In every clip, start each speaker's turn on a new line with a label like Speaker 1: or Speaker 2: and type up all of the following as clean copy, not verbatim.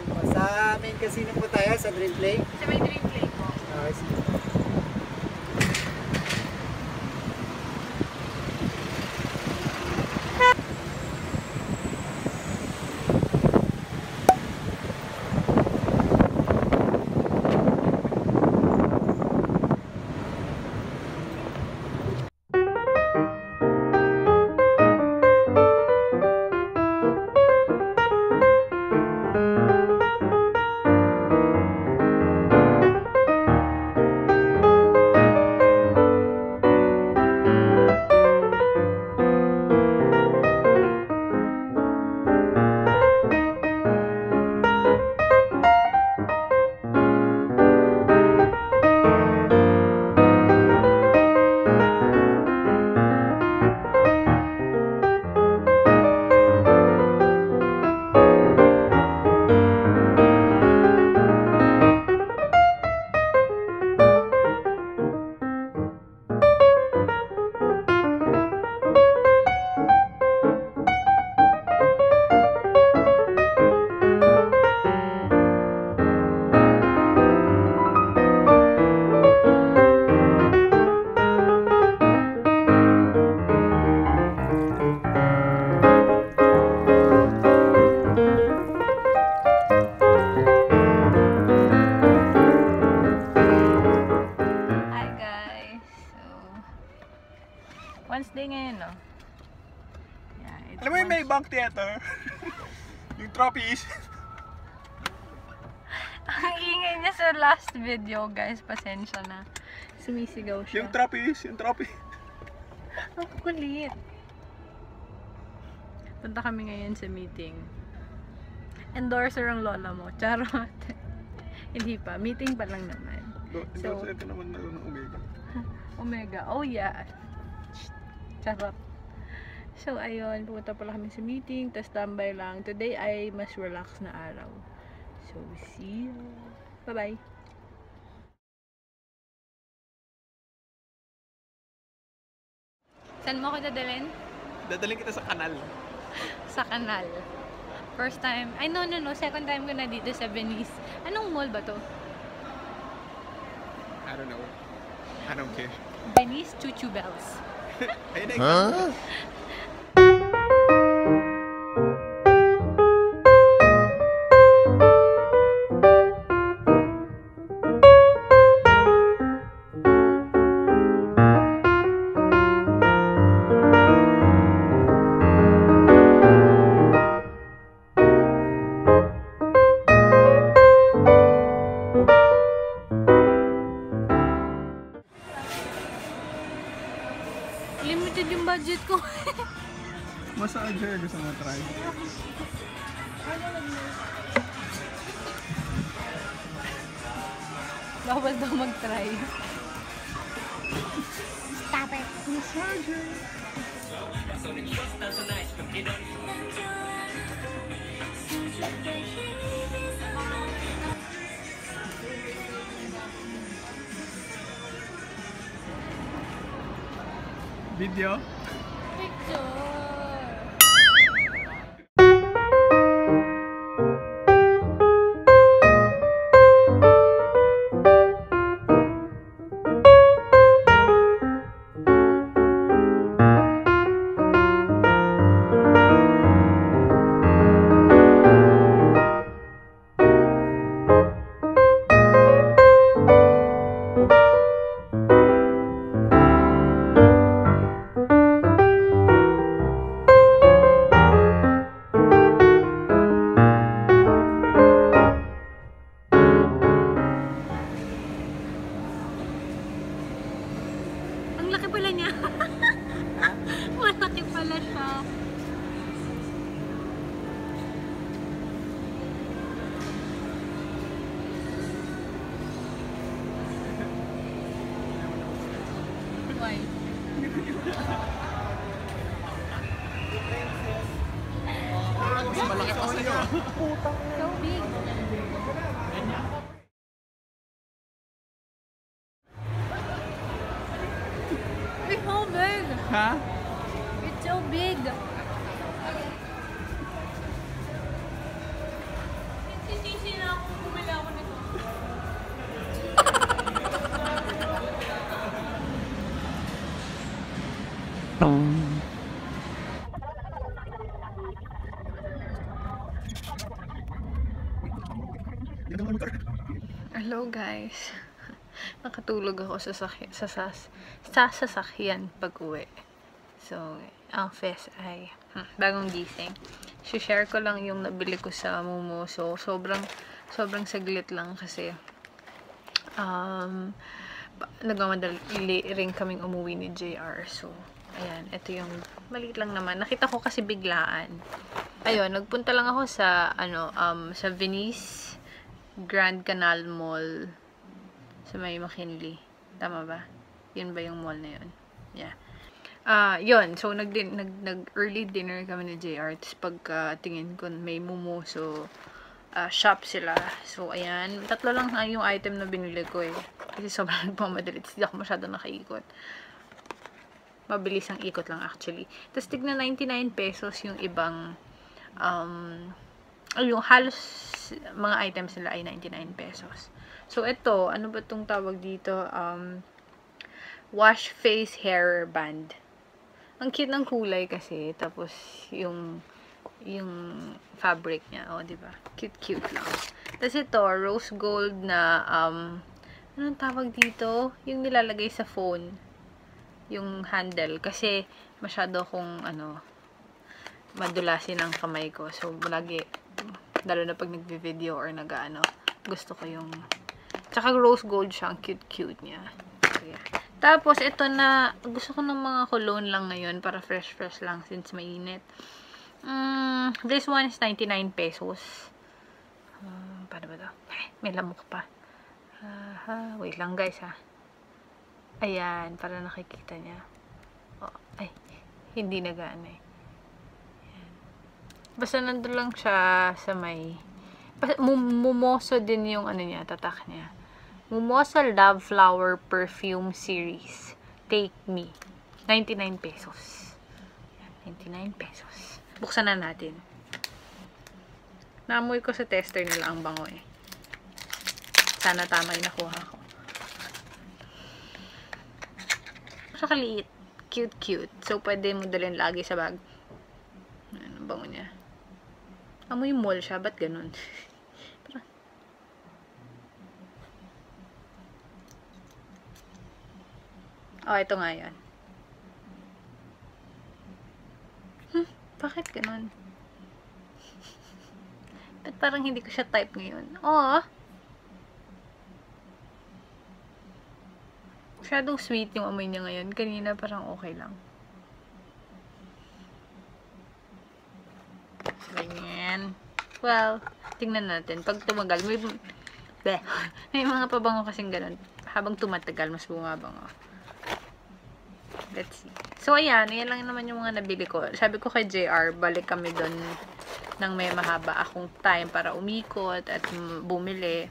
Speaker 1: Sa main casino po tayo, sa Dream Play.
Speaker 2: Sa may Dream Play po.
Speaker 1: Okay, sige.
Speaker 2: Wednesday ngayon, no? Yeah,
Speaker 3: alam mo yung may bank theater? Yung trophies.
Speaker 2: Ang ingay niya sa last video, guys. Pasensya na. Sumisigaw siya.
Speaker 3: Yung trophies, yung trophy.
Speaker 2: Ang kulit. Punta kami ngayon sa meeting. Endorser ang lola mo. Charot. Hindi pa. Meeting pa lang naman.
Speaker 3: Endorser ka naman na ng Omega.
Speaker 2: Omega. Oh yeah. Charot. So ayun, pupunta pala kami sa meeting, tas tambay lang. Today ay mas relax na araw. So see you. Bye-bye. Saan mo ako dadalhin?
Speaker 3: Dadalhin kita sa kanal.
Speaker 2: Sa kanal. First time. Ay no. Second time ko na dito sa Venice. Anong mall ba to?
Speaker 3: I don't know. I don't care.
Speaker 2: Venice Chuchu Bells.
Speaker 3: Ayun na ikaw.
Speaker 2: Limited yung budget ko.
Speaker 3: Massager gusto mo try.
Speaker 2: Bawal daw mag-try.
Speaker 3: Stop it. Massager. Video?
Speaker 2: Picture. Laki pala niya. Malaki pala siya. Why?
Speaker 3: Mas malaki pa sa'yo.
Speaker 2: So big. It's so big.
Speaker 3: Ha?
Speaker 2: It's so big. Hello guys. Nakatulog ako sa sasakyan pag-uwi. So, ang fest ay bagong gising. Share ko lang yung nabili ko sa Momo. So, sobrang saglit lang kasi nagmamadali rin kaming umuwi ni JR. So, ayan, ito yung maliit lang naman. Nakita ko kasi biglaan. Ayun, nagpunta lang ako sa sa Venice Grand Canal Mall sa may McKinley. Tama ba? Yun ba yung mall na yun? Yeah. Yun. So, nag-early dinner kami ni JR. Tapos pagkatingin ko, may Momo. So, shop sila. So, ayan. 3 lang yung item na binili ko eh. Kasi sobrang nagpamadali. Tapos hindi ako masyado nakaikot. Mabilis ang ikot lang actually. Tapos tignan 99 pesos yung ibang yung halos mga items nila ay 99 pesos. So, ito, ano ba itong tawag dito? Wash face hair band. Ang cute ng kulay kasi. Tapos, yung fabric niya. O, diba? Cute lang. Tapos ito, rose gold na, anong tawag dito? Yung nilalagay sa phone. Yung handle. Kasi, masyado akong, madulasin ang kamay ko. So, lagi, lalo na pag nagvi-video or gusto ko yung, tsaka rose gold siya. Ang cute niya. So, yeah. Tapos, ito na, gusto ko ng mga cologne lang ngayon para fresh lang since mainit. This one is 99 pesos. Paano ba ito? May lamok pa. Wait lang guys ha. Ayan, para nakikita niya. Oh, ay, hindi nagaan eh. Basta nandun lang siya sa may Mumoso din yung niya, tatak niya. Mumoso Love Flower Perfume Series. Take Me. 99 pesos. 99 pesos. Buksan na natin. Naamoy ko sa tester nila ang bango eh. Sana tama yung nakuha ko. Nakakaliit. Cute. So, pwede mo dalhin lagi sa bag. Ano bango niya? Amoy mall siya. Ba't ganun? Oh, ito nga yan. Bakit ganun? Ba't parang hindi ko siya type ngayon? Oh! Masyadong sweet yung amoy niya ngayon. Kanina parang okay lang. Ganyan. Well, tingnan natin. Pag tumagal, may mga pabango kasing ganun. Habang tumatagal, mas bumabango. Let's see. So, ayan lang naman yung mga nabili ko. Sabi ko kay JR, balik kami doon nang may mahaba akong time para umikot at bumili.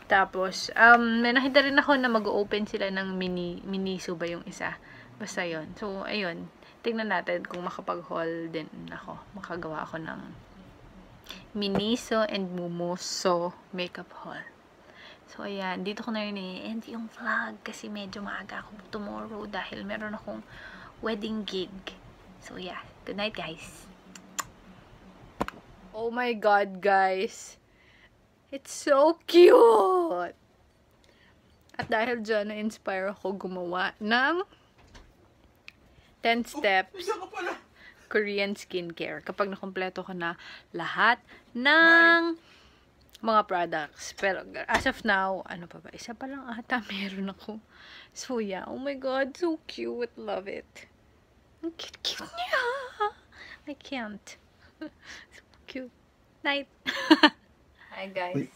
Speaker 2: Tapos, may nakita rin ako na mag-open sila ng Miniso ba yung isa. Basta yun. So, ayun. Tingnan natin kung makapag-haul din ako. Makagawa ako ng Miniso and Mumoso makeup haul. So, ayan. Dito ko na rin end yung vlog kasi medyo maaga ako tomorrow dahil meron akong wedding gig. So, yeah. Good night, guys. Oh my God, guys. It's so cute! At dahil dyan, na-inspire ako gumawa ng 10 steps Korean skincare. Kapag nakompleto ko na lahat ng mga products. Pero, as of now, ano pa ba? Isa pa lang ata meron ako. So, yeah. Oh my God. So cute. Love it. Ang cute niya. I can't. So cute. Night. Hi, guys.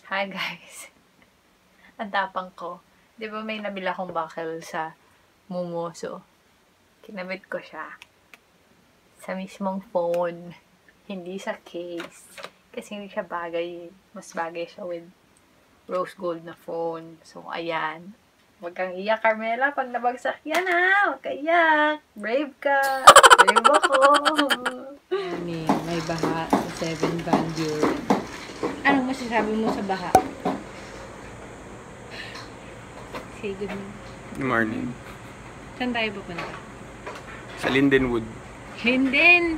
Speaker 2: Hi, guys. Ang tapang ko. Di ba may nabila akong buckle sa Mumoso? Kinabit ko siya sa mismong phone. Hindi sa case. Kasi hindi siya bagay. Mas bagay siya with rose gold na phone. So, ayan. Huwag kang iyak, Carmela. Pag nabagsak yan, ha? Huwag ka iyak. Brave ka. Brave ako.
Speaker 4: Ayan, may baha sa 7 Van Buren.
Speaker 2: Anong masasabi mo sa baha? Say good morning.
Speaker 3: Good morning.
Speaker 2: Saan tayo pupunta?
Speaker 3: Sa Lindenwood.
Speaker 2: Linden.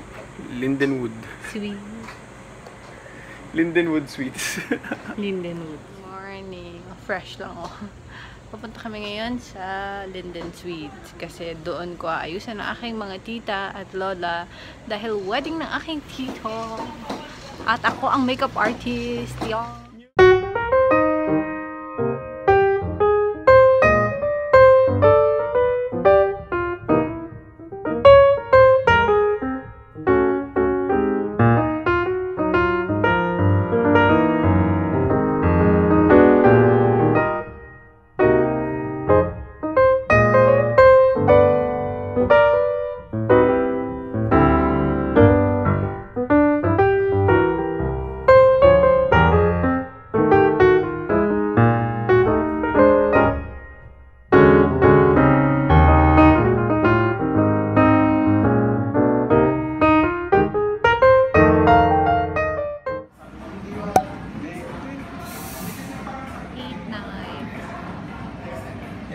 Speaker 3: Lindenwood.
Speaker 2: Sweet.
Speaker 3: Lindenwood Suites.
Speaker 2: Lindenwood. Morning. Fresh lang oh. Papunta kami ngayon sa Linden Suites kasi doon ko aayusan ang aking mga tita at lola dahil wedding ng aking tito. At ako ang makeup artist. Yung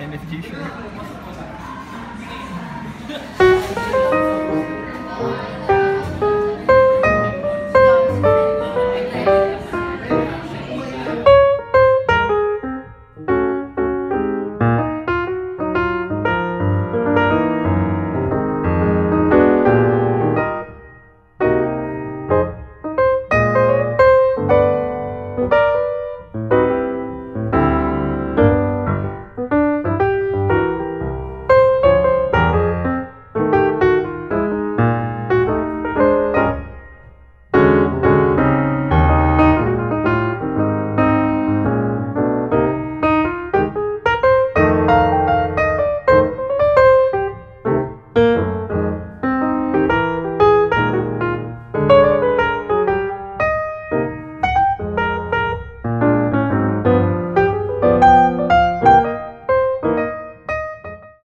Speaker 3: NFT shirt.